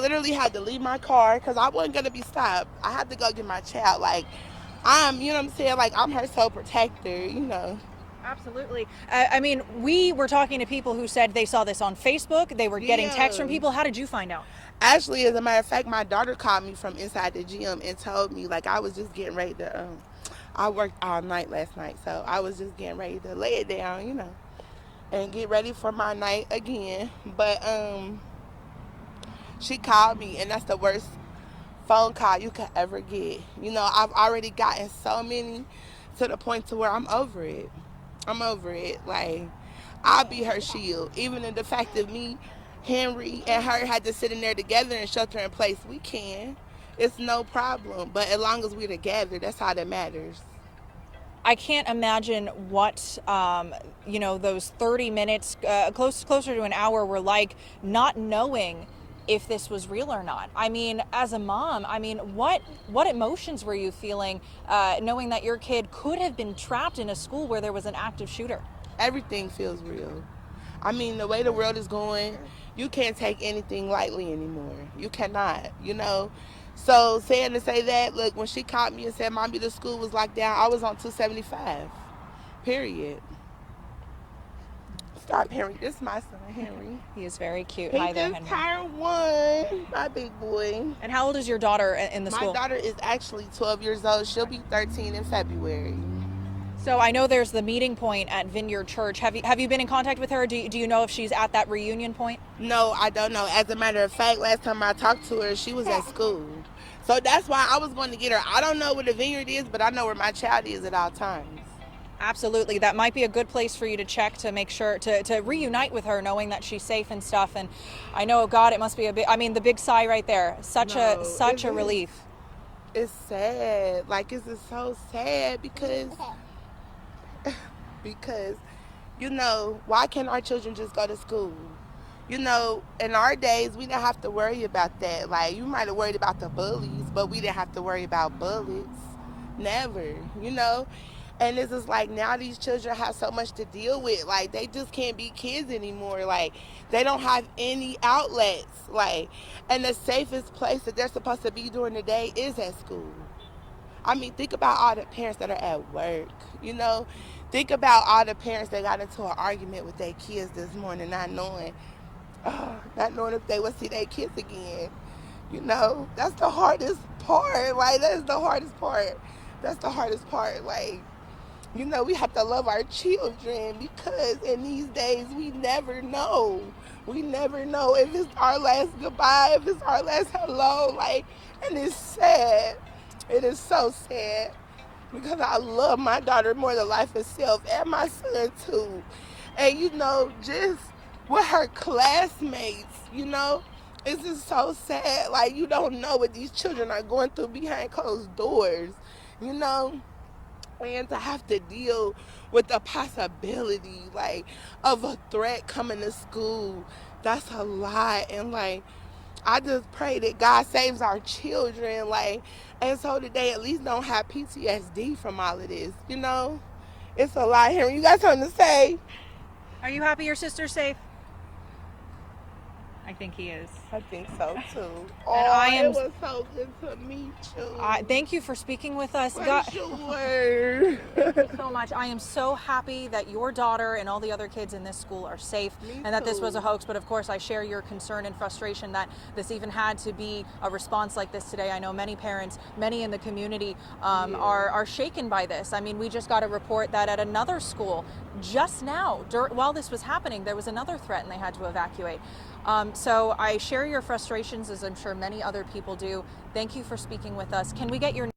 literally had to leave my car because I wasn't going to be stopped. I had to go get my child. Like, you know what I'm saying? Like, I'm her sole protector, you know. Absolutely. I mean, we were talking to people who said they saw this on Facebook. They were getting texts from Yeah. people. How did you find out? Actually, as a matter of fact, my daughter called me from inside the gym and told me, like, I was just getting ready to, I worked all night last night, so I was just getting ready to lay it down, you know, and get ready for my night again. But, she called me, and that's the worst phone call you could ever get. You know, I've already gotten so many to the point to where I'm over it. I'm over it. Like, I'll be her shield. Even in the fact that me, Henry, and her had to sit in there together and shelter in place, we can. It's no problem. But as long as we're together, that's all that matters. I can't imagine what those 30 minutes, closer to an hour, were like, not knowing if this was real or not. I mean, as a mom, I mean, what emotions were you feeling, knowing that your kid could have been trapped in a school where there was an active shooter? Everything feels real. I mean, the way the world is going, you can't take anything lightly anymore. You cannot, you know. So saying to say that, look, when she called me and said, Mommy, the school was locked down, I was on 275. Period. Stop, Henry. This is my son, Henry. He is very cute. He Hi there, just Henry. turned 1, my big boy. And how old is your daughter in the My school? daughter is actually 12 years old. She'll be 13 in February. So I know there's the meeting point at Vineyard Church. Have you been in contact with her? Do you know if she's at that reunion point? No, I don't know. As a matter of fact, last time I talked to her, she was at school. So that's why I was going to get her. I don't know where the Vineyard is, but I know where my child is at all times. Absolutely. That might be a good place for you to check to make sure to reunite with her, knowing that she's safe and stuff. And I know, God, it must be the big sigh right there. Such a relief. It's sad. Like, it's just so sad because, you know, why can't our children just go to school? You know, in our days, we didn't have to worry about that. Like, you might have worried about the bullies, but we didn't have to worry about bullets. Never, you know? And it's just like now these children have so much to deal with. Like, they just can't be kids anymore. Like, they don't have any outlets. Like, and the safest place that they're supposed to be during the day is at school. I mean, think about all the parents that are at work, you know? Think about all the parents that got into an argument with their kids this morning, not knowing if they would see their kids again. You know, that's the hardest part. Like, that is the hardest part. That's the hardest part. Like, you know, we have to love our children because in these days we never know. We never know if it's our last goodbye, if it's our last hello. Like, and it's sad. It is so sad because I love my daughter more than life itself and my son too. And, you know, just with her classmates, you know, it's just so sad. Like, you don't know what these children are going through behind closed doors, you know? And to have to deal with the possibility, like, of a threat coming to school, that's a lot. And, like, I just pray that God saves our children, like, and so that they at least don't have PTSD from all of this, you know? It's a lot here. You got something to say? Are you happy your sister's safe? I think he is. I think so too. It was so good to meet you. Thank you for speaking with us. For sure. Thank you so much. I am so happy that your daughter and all the other kids in this school are safe and that this was a hoax. But of course, I share your concern and frustration that this even had to be a response like this today. I know many parents, many in the community are shaken by this. I mean, we just got a report that at another school just now, while this was happening, there was another threat and they had to evacuate. So I share your frustrations, as I'm sure many other people do. Thank you for speaking with us. Can we get your